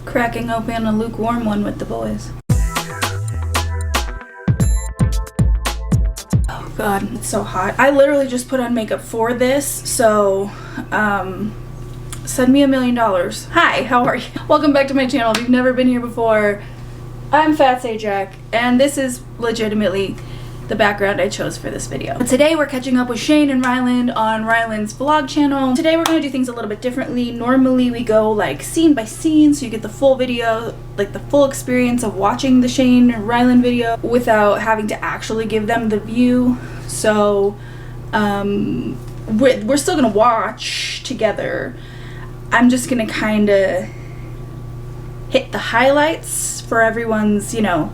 cracking open a lukewarm one with the boys. Oh god, it's so hot. I literally just put on makeup for this, so send me $1 million. Hi, how are you? Welcome back to my channel. If you've never been here before, I'm Fat Sajak, and this is legitimately the background I chose for this video. Today we're catching up with Shane and Ryland on Ryland's vlog channel. Today we're gonna do things a little bit differently. Normally we go like scene by scene, so you get the full video, like the full experience of watching the Shane and Ryland video without having to actually give them the view. So we're still gonna watch together. I'm just gonna kind of hit the highlights for everyone's, you know,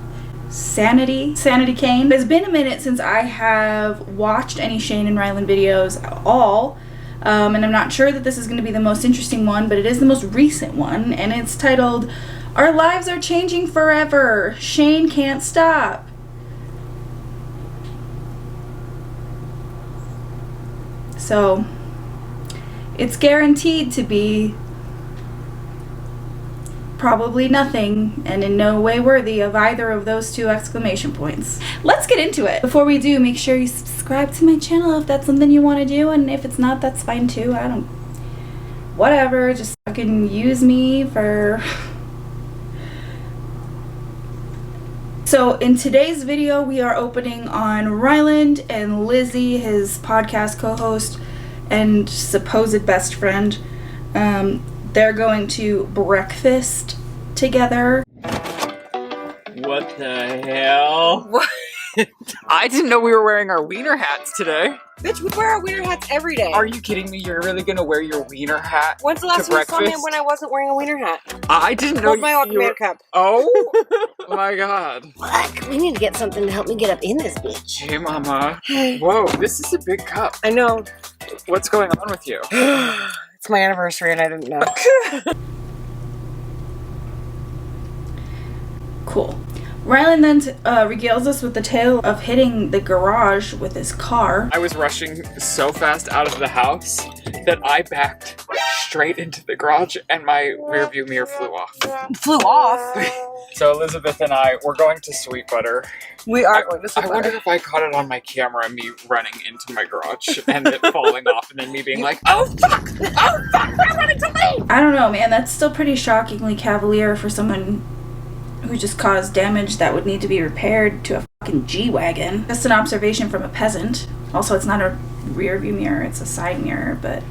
sanity cane. It's been a minute since I have watched any Shane and Ryland videos at all, and I'm not sure that this is going to be the most interesting one, but it is the most recent one, and it's titled "Our Lives Are Changing Forever. Shane Can't Stop." So it's guaranteed to be probably nothing and in no way worthy of either of those two exclamation points. Let's get into it. Before we do, make sure you subscribe to my channel if that's something you want to do, and if it's not, that's fine too. I don't, whatever, just fucking use me for. So in today's video we are opening on Ryland and Lizzie, his podcast co-host and supposed best friend. They're going to breakfast together. What the hell? What? I didn't know we were wearing our wiener hats today. Bitch, we wear our wiener hats every day. Are you kidding me? You're really gonna wear your wiener hat? When's the last to time you saw me breakfast? when I wasn't wearing a wiener hat? I didn't know Hold my you were... cup. Oh my god. Fuck, we need to get something to help me get up in this bitch. Hey mama. Whoa, this is a big cup. I know. What's going on with you? It's my anniversary and I didn't know. Cool. Ryland then regales us with the tale of hitting the garage with his car. I was rushing so fast out of the house that I backed straight into the garage and my rearview mirror flew off. Flew off. So Elizabeth and I, we're going to Sweet Butter. We are going to Sweet I Butter. wonder if I caught it on my camera, me running into my garage and it falling off and then me being like, oh fuck! Oh fuck! I'm running to leave! I don't know, man. That's still pretty shockingly cavalier for someone who just caused damage that would need to be repaired to a fucking G-Wagon. Just an observation from a peasant. Also, it's not a rear view mirror, it's a side mirror, but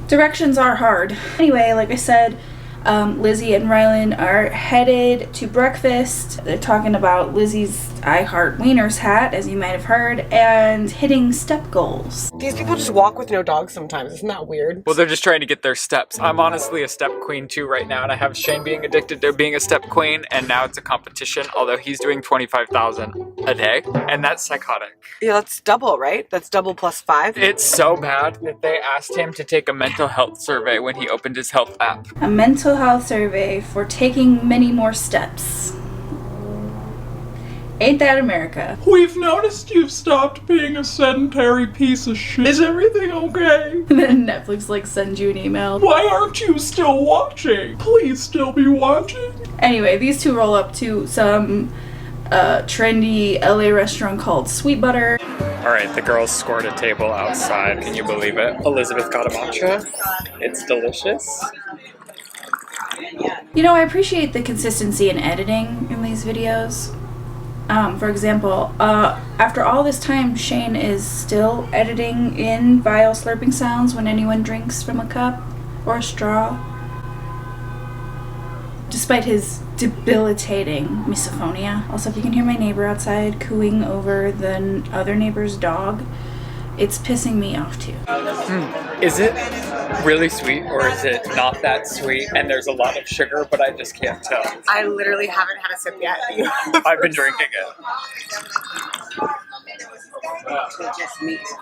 directions are hard. Anyway, like I said, Lizzie and Ryland are headed to breakfast. They're talking about Lizzie's I Heart Wieners hat, as you might have heard, and hitting step goals. These people just walk with no dogs sometimes. Isn't that weird? Well, they're just trying to get their steps. I'm honestly a step queen too right now, and I have Shane being addicted to being a step queen, and now it's a competition, although he's doing 25,000 a day, and that's psychotic. Yeah, that's double, right? That's double plus 5. It's so bad that they asked him to take a mental health survey when he opened his health app. A mental health survey for taking many more steps. Ain't that America? We've noticed you've stopped being a sedentary piece of shit. Is everything okay? And then Netflix like sends you an email. Why aren't you still watching? Please still be watching. Anyway, these two roll up to some trendy LA restaurant called Sweet Butter. Alright, the girls scored a table outside. Can you believe it? Elizabeth got a matcha. It's delicious. You know, I appreciate the consistency in editing in these videos. For example, after all this time, Shane is still editing in vile slurping sounds when anyone drinks from a cup or a straw. Despite his debilitating misophonia. Also, if you can hear my neighbor outside cooing over the other neighbor's dog, it's pissing me off too. Is it really sweet or is it not that sweet and there's a lot of sugar but I just can't tell? I literally haven't had a sip yet. I've been drinking it.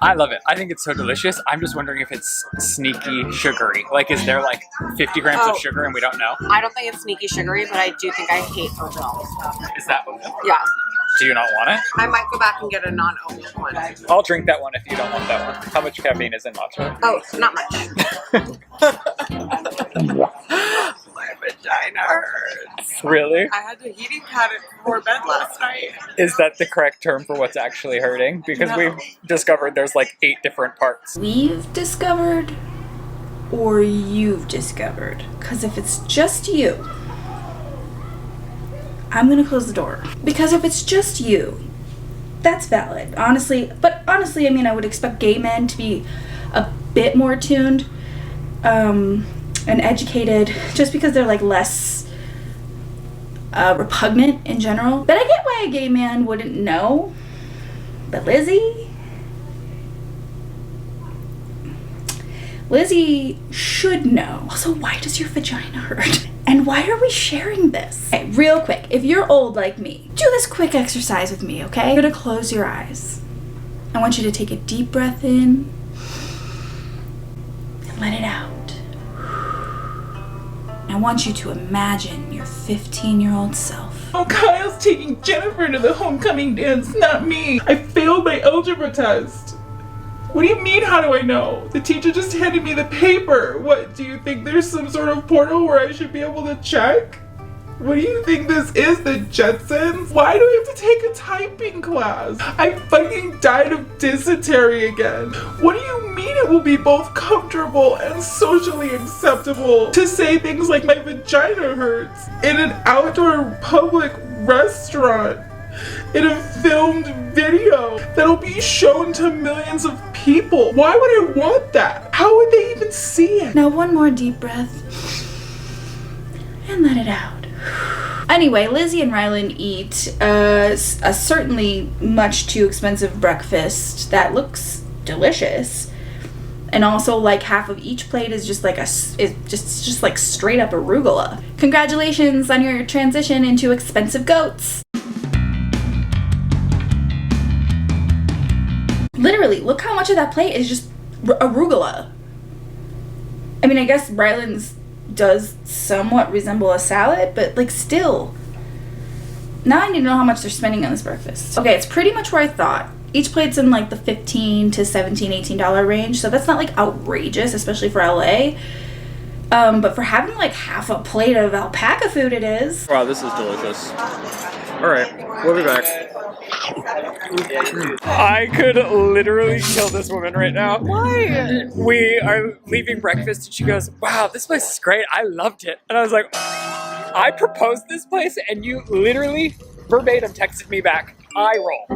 I love it. I think it's so delicious. I'm just wondering if it's sneaky sugary. Like, is there like 50 grams of sugar and we don't know? I don't think it's sneaky sugary, but I do think I hate oat milk. Is that what? Yeah. Do you not want it? I might go back and get a non-oat milk one. I'll drink that one if you don't want that one. How much caffeine is in matcha? Oh, not much. Really? I had the heating pad before bed last night. Is that the correct term for what's actually hurting? Because No. we've discovered there's like 8 different parts. We've discovered, or you've discovered? Because if it's just you, I'm gonna close the door. Because if it's just you, that's valid, honestly. But honestly, I mean, I would expect gay men to be a bit more tuned and educated, just because they're like less repugnant in general. But I get why a gay man wouldn't know. But Lizzie should know. Also, why does your vagina hurt? And why are we sharing this? Okay, real quick, if you're old like me, do this quick exercise with me, okay? You're gonna close your eyes. I want you to take a deep breath in and let it out. I want you to imagine your 15-year-old self. Oh, Kyle's taking Jennifer to the homecoming dance, not me. I failed my algebra test. What do you mean, how do I know? The teacher just handed me the paper. What, do you think there's some sort of portal where I should be able to check? What do you think this is, the Jetsons? Why do I have to take a typing class? I fucking died of dysentery again. What do you mean it will be both comfortable and socially acceptable to say things like my vagina hurts in an outdoor public restaurant? In a filmed video that'll be shown to millions of people. Why would I want that? How would they even see it? Now one more deep breath and let it out. Anyway, Lizzie and Ryland eat a certainly much too expensive breakfast that looks delicious. And also, like, half of each plate is just like just like straight up arugula. Congratulations on your transition into expensive goats. Literally, look how much of that plate is just arugula. I mean, I guess Ryland's does somewhat resemble a salad, but like still. Now I need to know how much they're spending on this breakfast. Okay, it's pretty much where I thought. Each plate's in like the $15 to $17, $18 range, so that's not like outrageous, especially for LA. But for having like half a plate of alpaca food, it is. Wow, this is delicious. Alright, we'll be back. I could literally kill this woman right now. Why? We are leaving breakfast and she goes, wow, this place is great. I loved it. And I was like, I proposed this place and you literally verbatim texted me back, eye roll.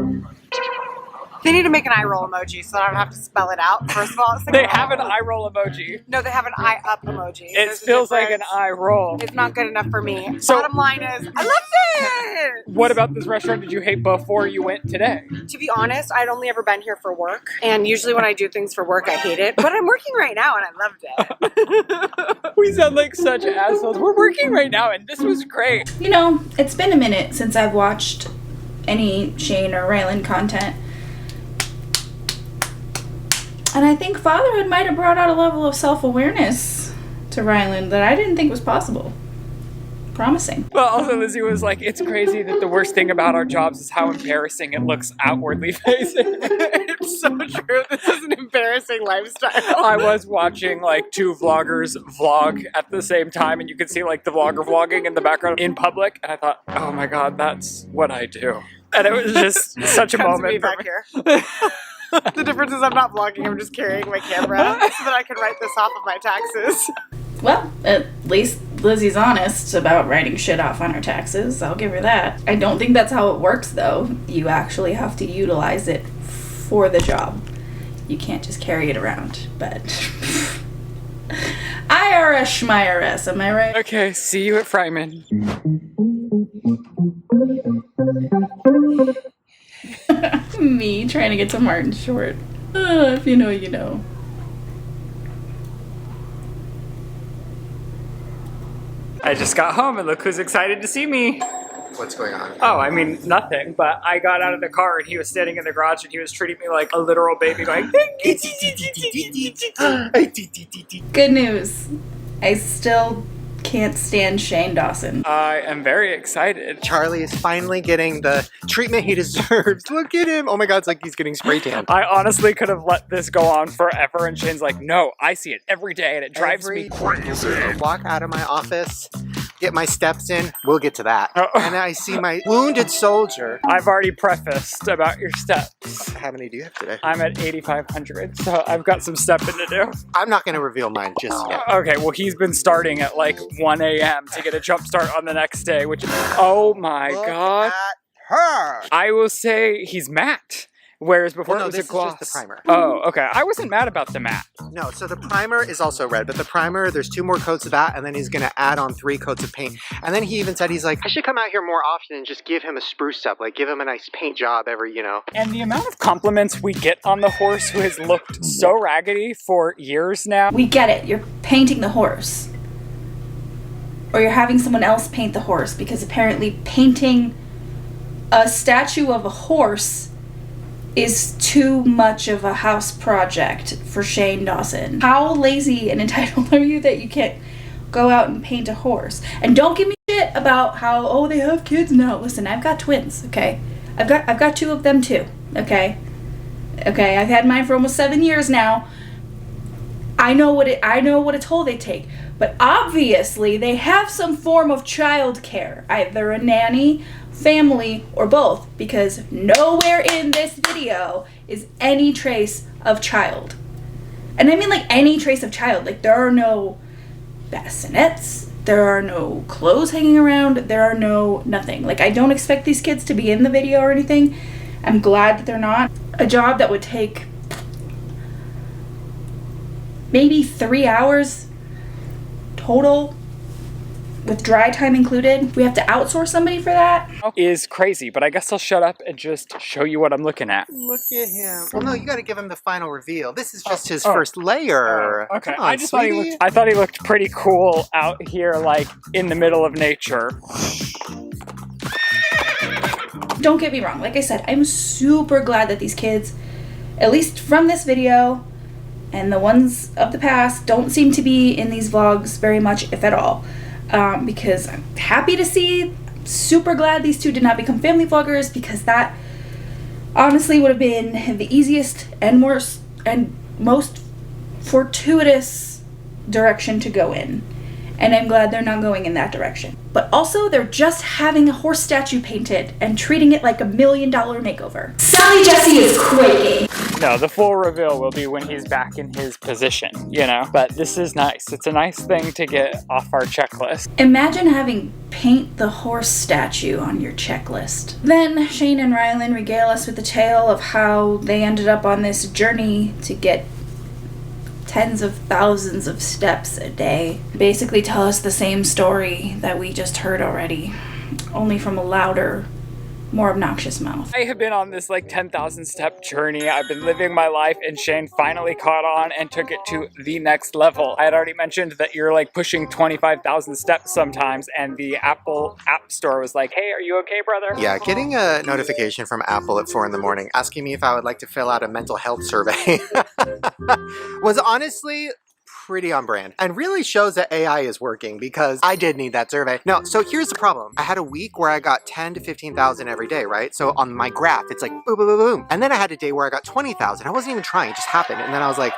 They need to make an eye roll emoji so I don't have to spell it out. First of all, it's like They have an eye roll emoji. No, they have an eye up emoji. It There's a feels like an difference. eye roll. It's not good enough for me. So- Bottom line is, I loved it! What about this restaurant did you hate before you went today? To be honest, I'd only ever been here for work. And usually when I do things for work, I hate it. But I'm working right now and I loved it. We sound like such assholes. We're working right now and this was great. You know, it's been a minute since I've watched any Shane or Ryland content. And I think fatherhood might have brought out a level of self-awareness to Ryland that I didn't think was possible. Promising. Well, also Lizzie was like, it's crazy that the worst thing about our jobs is how embarrassing it looks outwardly facing. It's so true. This is an embarrassing lifestyle. I was watching like 2 vloggers vlog at the same time and you could see like the vlogger vlogging in the background in public and I thought, oh my god, that's what I do. And it was just such a Comes to me moment for back me. here. The difference is I'm not vlogging, I'm just carrying my camera so that I can write this off of my taxes. Well, at least Lizzie's honest about writing shit off on her taxes. I'll give her that. I don't think that's how it works, though. You actually have to utilize it for the job. You can't just carry it around. But IRS schmyrs, am I right? Okay, see you at Fryman. Me trying to get to Martin Short. If you know, you know. I just got home and look who's excited to see me. What's going on? Oh, I mean, nothing, but I got out of the car and he was standing in the garage and he was treating me like a literal baby going, Good news. I still can't stand Shane Dawson. I am very excited. Charlie is finally getting the treatment he deserves. Look at him. Oh my god, it's like he's getting spray tanned. I honestly could have let this go on forever and Shane's like, no, I see it every day and it drives me Every crazy. walk out of my office, get my steps in, we'll get to that. Oh. And I see my wounded soldier. I've already prefaced about your steps. How many do you have today? I'm at 8,500, so I've got some stepping to do. I'm not gonna reveal mine just yet. Okay, well he's been starting at like 1 a.m. to get a jump start on the next day, which is, oh my god. Look at her. I will say he's matte, whereas before Well, no, it was this a gloss. is just the primer. Oh, okay. I wasn't mad about the matte. No, so the primer is also red, but the primer, there's 2 more coats of that, and then he's gonna add on 3 coats of paint. And then he even said, he's like, I should come out here more often and just give him a spruce up, like give him a nice paint job every, you know. And the amount of compliments we get on the horse who has looked so raggedy for years now. We get it. You're painting the horse. Or you're having someone else paint the horse, because apparently painting a statue of a horse is too much of a house project for Shane Dawson. How lazy and entitled are you that you can't go out and paint a horse? And don't give me shit about how, oh, they have kids now. Listen, I've got twins, okay? I've got 2 of them too, okay? Okay, I've had mine for almost 7 years now. I know what a toll they take. But obviously they have some form of child care, either a nanny, family, or both, because nowhere in this video is any trace of child. And I mean like any trace of child. Like there are no bassinets, there are no clothes hanging around, there are no nothing. Like I don't expect these kids to be in the video or anything. I'm glad that they're not. A job that would take maybe 3 hours total, with dry time included. We have to outsource somebody for that. Is crazy, but I guess I'll shut up and just show you what I'm looking at. Look at him. Well, no, you gotta give him the final reveal. This is just his first layer. Okay, Come on, I just thought sweetie. I thought he looked pretty cool out here, like in the middle of nature. Don't get me wrong, like I said, I'm super glad that these kids, at least from this video, and the ones of the past, don't seem to be in these vlogs very much, if at all. Because I'm happy to see, super glad these 2 did not become family vloggers, because that honestly would have been the easiest and worst and most fortuitous direction to go in. And I'm glad they're not going in that direction. But also, they're just having a horse statue painted and treating it like $1 million makeover. Sally Jesse is quaking. No, the full reveal will be when he's back in his position, you know? But this is nice. It's a nice thing to get off our checklist. Imagine having paint the horse statue on your checklist. Then Shane and Ryland regale us with the tale of how they ended up on this journey to get tens of thousands of steps a day. Basically tell us the same story that we just heard already, only from a louder, more obnoxious mouth. I have been on this like 10,000 step journey. I've been living my life, and Shane finally caught on and took it to the next level. I had already mentioned that you're like pushing 25,000 steps sometimes, and the Apple App Store was like, hey, are you okay, brother? Yeah, getting a notification from Apple at 4 in the morning asking me if I would like to fill out a mental health survey was honestly pretty on brand, and really shows that AI is working, because I did need that survey. No, so here's the problem. I had a week where I got 10 to 15,000 every day, right? So on my graph, it's like boom, boom, boom, boom. And then I had a day where I got 20,000. I wasn't even trying, it just happened. And then I was like,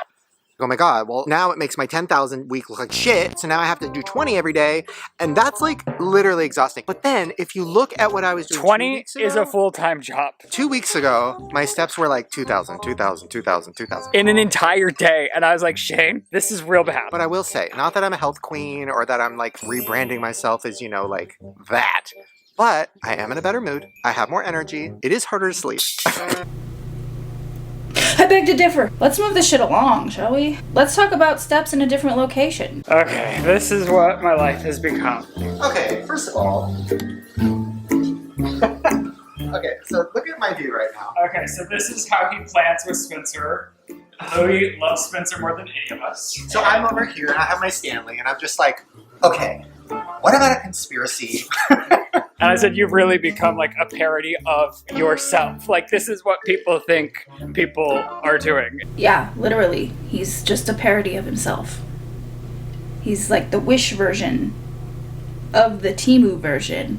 oh my god, well now it makes my 10,000 week look like shit, so now I have to do 20 every day, and that's like literally exhausting. But then if you look at what I was doing 20 2 weeks ago, is a full-time job. 2 weeks ago, my steps were like 2,000, 2,000, 2,000, 2,000. In an entire day, and I was like, Shane, this is real bad. But I will say, not that I'm a health queen or that I'm like rebranding myself as, you know, like that, but I am in a better mood. I have more energy. It is harder to sleep. I beg to differ. Let's move this shit along, shall we? Let's talk about steps in a different location. Okay, this is what my life has become. Okay, first of all, okay, so look at my view right now. Okay, so this is how he plans with Spencer. Louis loves Spencer more than any of us. So I'm over here and I have my Stanley and I'm just like, okay, what about a conspiracy? And I said, you've really become like a parody of yourself. Like, this is what people think people are doing. Yeah, literally. He's just a parody of himself. He's like the Wish version of the Temu version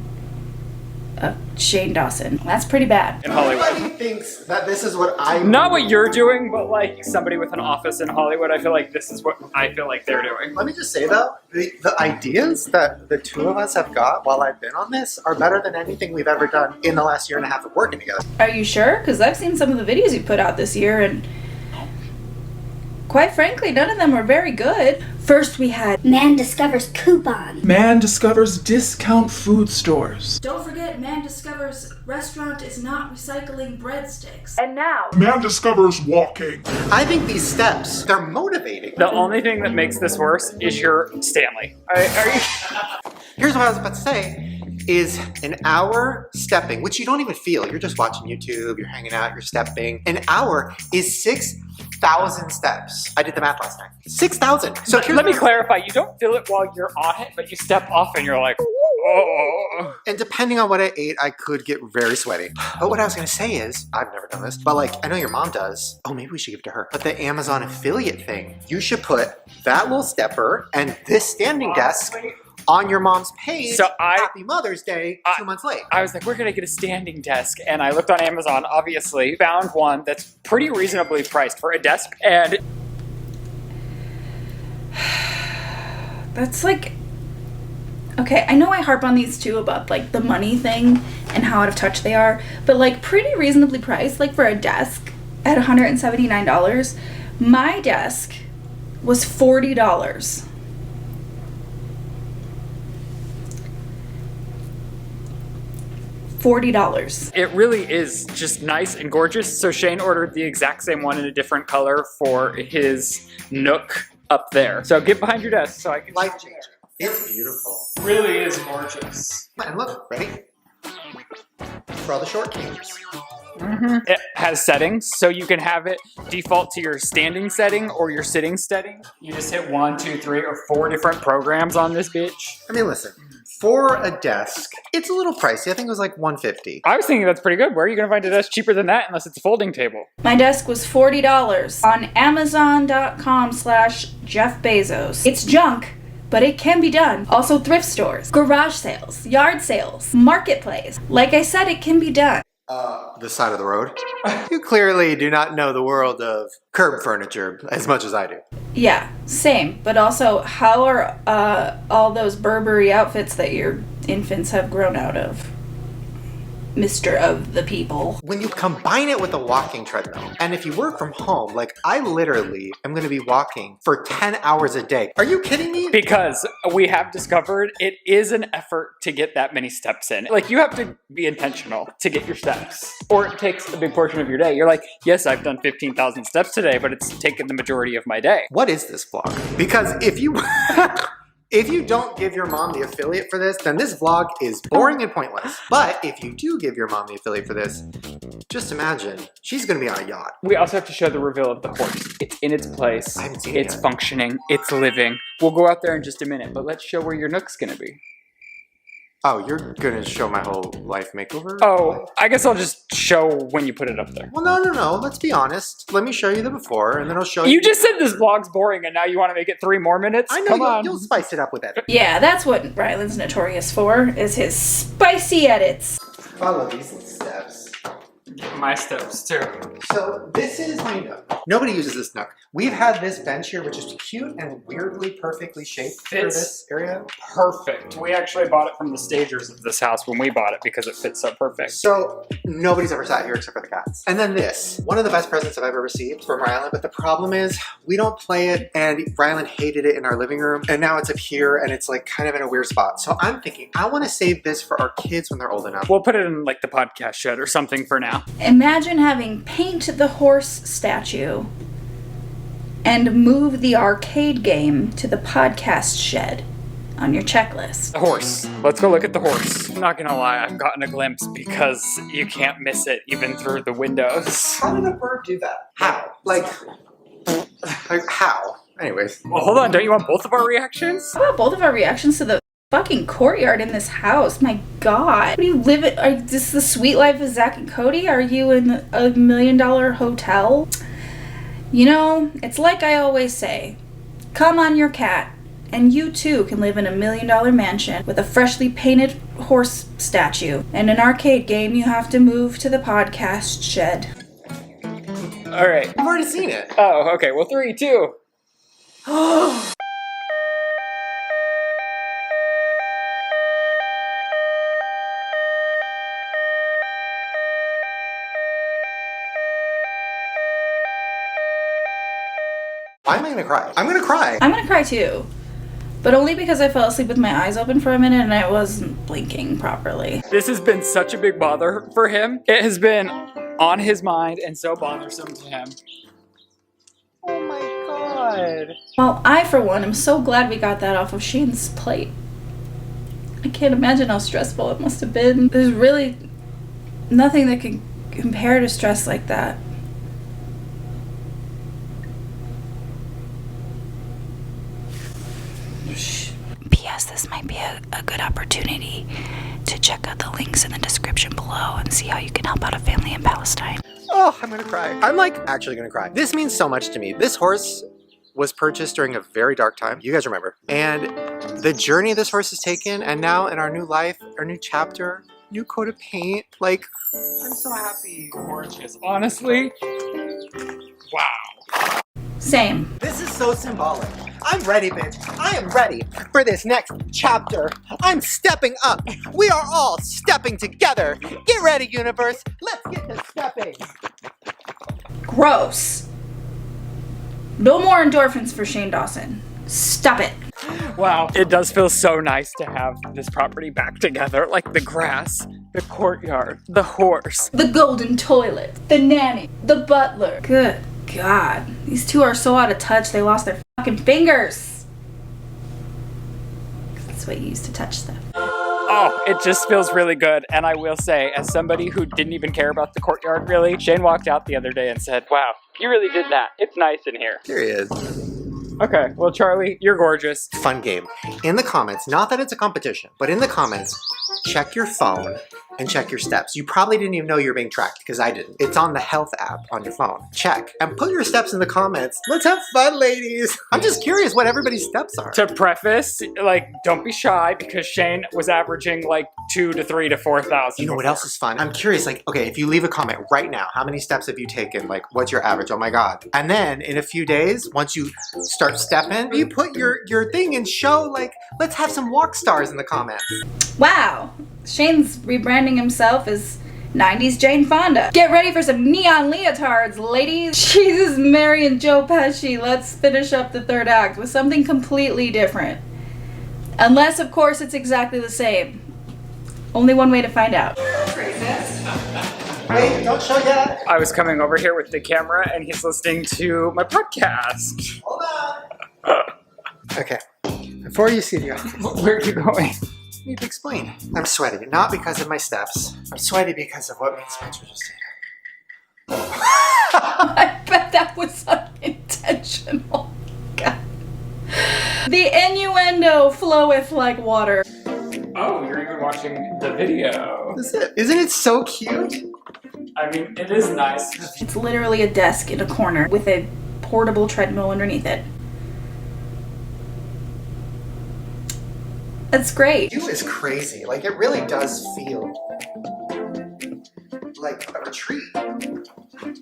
of Shane Dawson. That's pretty bad. In Hollywood. Everybody thinks that this is what I Not what you're doing, but like somebody with an office in Hollywood, I feel like this is what I feel like they're doing. Let me just say though, the ideas that the two of us have got while I've been on this are better than anything we've ever done in the last year and a half of working together. Are you sure? Because I've seen some of the videos you put out this year, and quite frankly, none of them were very good. First we had Man discovers coupon. Man discovers discount food stores. Don't forget, man discovers restaurant is not recycling breadsticks. And now, Man discovers walking. I think these steps, they're motivating. The only thing that makes this worse is your Stanley. Are you? Here's what I was about to say, is an hour stepping, which you don't even feel. You're just watching YouTube, you're hanging out, you're stepping. An hour is 6,000 steps. I did the math last night. 6,000. So Let me clarify, you don't feel it while you're on it, but you step off and you're like, oh. And depending on what I ate, I could get very sweaty. But what I was gonna say is, I've never done this, but like, I know your mom does. Oh, maybe we should give it to her. But the Amazon affiliate thing, you should put that little stepper and this standing desk on your mom's page. So Happy Mother's Day 2 months late. I was like, we're gonna get a standing desk, and I looked on Amazon, obviously, found one that's pretty reasonably priced for a desk, and that's like, okay, I know I harp on these two about like the money thing and how out of touch they are, but like pretty reasonably priced, like for a desk at $179. My desk was $40. $40. it really is just nice and gorgeous. So Shane ordered the exact same one in a different color for his nook up there. So get behind your desk so I can. Life changing. It's beautiful. Really is gorgeous. And look, ready? For all the short kings. It has settings, so you can have it default to your standing setting or your sitting setting. You just hit 1, 2, 3, or 4 different programs on this bitch. I mean, listen, for a desk, it's a little pricey. I think it was like $150. I was thinking that's pretty good. Where are you going to find a desk cheaper than that unless it's a folding table? My desk was $40 on Amazon.com/Jeff Bezos. It's junk, but it can be done. Also thrift stores, garage sales, yard sales, marketplace. Like I said, it can be done. The side of the road. You clearly do not know the world of curb furniture as much as I do. Yeah, same. But also, how are all those Burberry outfits that your infants have grown out of? Mr. of the people. When you combine it with a walking treadmill, and if you work from home, like I literally am going to be walking for 10 hours a day. Are you kidding me? Because we have discovered it is an effort to get that many steps in. Like, you have to be intentional to get your steps, or it takes a big portion of your day. You're like, yes, I've done 15,000 steps today, but it's taken the majority of my day. What is this vlog? Because if you if you don't give your mom the affiliate for this, then this vlog is boring and pointless. But if you do give your mom the affiliate for this, just imagine, she's gonna be on a yacht. We also have to show the reveal of the horse. It's in its place. I haven't seen it It's yet. functioning. It's living. We'll go out there in just a minute, but let's show where your nook's gonna be. Oh, you're gonna show my whole life makeover? Oh, I guess I'll just show when you put it up there. Well, no. Let's be honest. Let me show you the before, and then I'll show you. You just said this vlog's boring, and now you want to make it 3 more minutes? I know Come on. you'll spice it up with editing. Yeah, that's what Ryland's notorious for, is his spicy edits. Follow these steps. My steps, too. So this is my nook. Nobody uses this nook. We've had this bench here, which is cute and weirdly perfectly shaped for Fits this area. Perfect. We actually bought it from the stagers of this house when we bought it because it fits so perfect. So nobody's ever sat here except for the cats. And then this, one of the best presents I've ever received from Ryland, but the problem is we don't play it, and Ryland hated it in our living room, and now it's up here and it's like kind of in a weird spot. So I'm thinking I want to save this for our kids when they're old enough. We'll put it in like the podcast shed or something for now. Imagine having paint the horse statue and move the arcade game to the podcast shed on your checklist. The horse. Let's go look at the horse. I'm not gonna lie, I've gotten a glimpse because you can't miss it even through the windows. How did a bird do that? How? Like how? Anyways. Well, hold on, don't you want both of our reactions? How about both of our reactions to the fucking courtyard in this house? My god. Do you live it? Is this the sweet life of Zach and Cody? Are you in a $1 million hotel? You know, it's like I always say, come on your cat and you too can live in $1 million mansion with a freshly painted horse statue and an arcade game. You have to move to the podcast shed. All right. I've already seen it. Oh, okay. Well, 3, 2. Why am I gonna cry? I'm gonna cry. I'm gonna cry too, but only because I fell asleep with my eyes open for a minute and I wasn't blinking properly. This has been such a big bother for him. It has been on his mind and so bothersome to him. Oh my god. Well, I, for one, am so glad we got that off of Shane's plate. I can't imagine how stressful it must have been. There's really nothing that can compare to stress like that. P.S. This might be a good opportunity to check out the links in the description below and see how you can help out a family in Palestine. Oh, I'm gonna cry. I'm like actually gonna cry. This means so much to me. This horse was purchased during a very dark time. You guys remember. And the journey this horse has taken, and now in our new life, our new chapter, new coat of paint, like, I'm so happy. Gorgeous. Honestly, wow. Same. This is so symbolic. I'm ready, bitch. I am ready for this next chapter. I'm stepping up. We are all stepping together. Get ready, universe. Let's get to stepping. Gross. No more endorphins for Shane Dawson. Stop it. Wow. It does feel so nice to have this property back together. Like the grass, the courtyard, the horse. The golden toilet, the nanny, the butler. Good God. These two are so out of touch they lost their fucking fingers. That's what you use to touch stuff. Oh, it just feels really good. And I will say, as somebody who didn't even care about the courtyard really, Shane walked out the other day and said, wow, you really did that. It's nice in here. Period. Okay, well, Charlie, you're gorgeous. Fun game. In the comments, not that it's a competition, but in the comments, check your phone and check your steps. You probably didn't even know you were being tracked, because I didn't. It's on the health app on your phone. Check and put your steps in the comments. Let's have fun, ladies. I'm just curious what everybody's steps are. To preface, like, don't be shy, because Shane was averaging like 2 to 3 to 4,000. You know what else is fun? I'm curious, like, okay, if you leave a comment right now, how many steps have you taken? Like, what's your average? Oh my God. And then in a few days, once you start stepping, you put your thing and show, like, let's have some walk stars in the comments. Wow. Shane's rebranding himself as 90s Jane Fonda. Get ready for some neon leotards, ladies. Jesus, Mary and Joe Pesci. Let's finish up the third act with something completely different. Unless, of course, it's exactly the same. Only one way to find out. Wait, don't show yet. I was coming over here with the camera and he's listening to my podcast. Hold on. Okay, before you see the Where are you going? I need to explain. I'm sweaty, not because of my steps. I'm sweaty because of what me and Spencer just did. I bet that was unintentional. God. The innuendo floweth like water. Oh, you're even watching the video. That's it. Isn't it so cute? I mean, it is nice. It's literally a desk in a corner with a portable treadmill underneath it. That's great. You is crazy. Like, it really does feel like a retreat.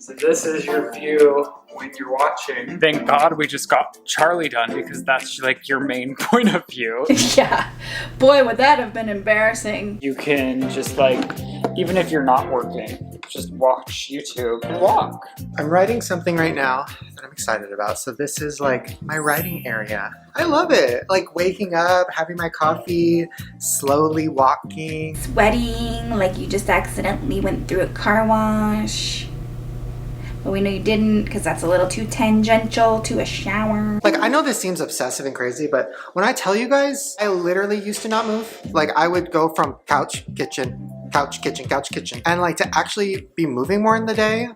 So this is your view when you're watching. Thank God we just got Charlie done, because that's like your main point of view. Yeah. Boy, would that have been embarrassing. You can just like, even if you're not working, just watch YouTube and walk. I'm writing something right now that I'm excited about. So this is like my writing area. I love it. Like waking up, having my coffee, slowly walking. Sweating like you just accidentally went through a car wash. But we know you didn't, because that's a little too tangential to a shower. Like, I know this seems obsessive and crazy, but when I tell you guys, I literally used to not move. Like, I would go from couch, kitchen, couch, kitchen, couch, kitchen. And like, to actually be moving more in the day,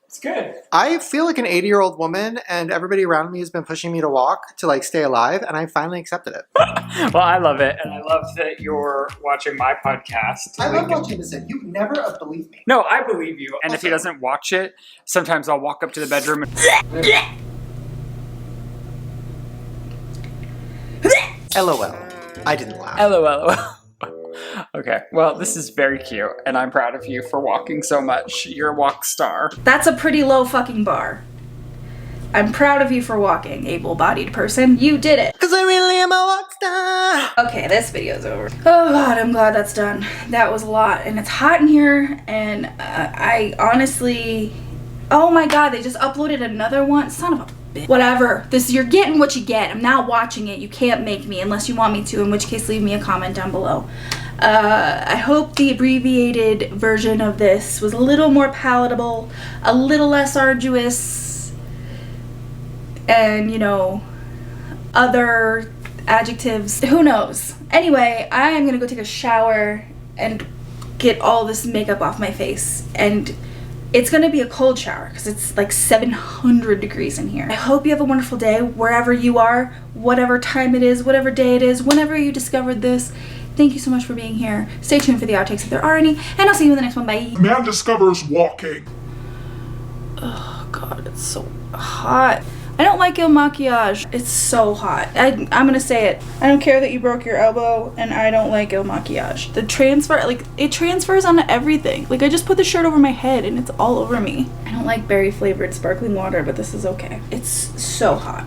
It's good. I feel like an 80-year-old woman, and everybody around me has been pushing me to walk to like stay alive, and I finally accepted it. Well, I love it, and I love that you're watching my podcast. I love watching this. You never have believed me. No, I believe you. And if he doesn't watch it, sometimes I'll walk up to the bedroom and LOL. I didn't laugh. LOL. Okay, well, this is very cute, and I'm proud of you for walking so much. You're a walk star. That's a pretty low fucking bar. I'm proud of you for walking, able-bodied person. You did it. Cause I really am a walk star. Okay, this video's over. Oh god, I'm glad that's done. That was a lot, and it's hot in here, and I honestly... Oh my god, they just uploaded another one. Son of a bitch. Whatever. You're getting what you get. I'm not watching it. You can't make me unless you want me to, in which case leave me a comment down below. I hope the abbreviated version of this was a little more palatable, a little less arduous, and, you know, other adjectives. Who knows? Anyway, I am gonna go take a shower and get all this makeup off my face, and it's gonna be a cold shower because it's like 700 degrees in here. I hope you have a wonderful day wherever you are, whatever time it is, whatever day it is, whenever you discovered this. Thank you so much for being here. Stay tuned for the outtakes if there are any, and I'll see you in the next one. Bye. Man discovers walking. Oh god, it's so hot. I don't like il maquillage. It's so hot. I'm gonna say it. I don't care that you broke your elbow, and I don't like il maquillage. The transfer, like, it transfers onto everything. Like, I just put the shirt over my head, and it's all over me. I don't like berry flavored sparkling water, but this is okay. It's so hot.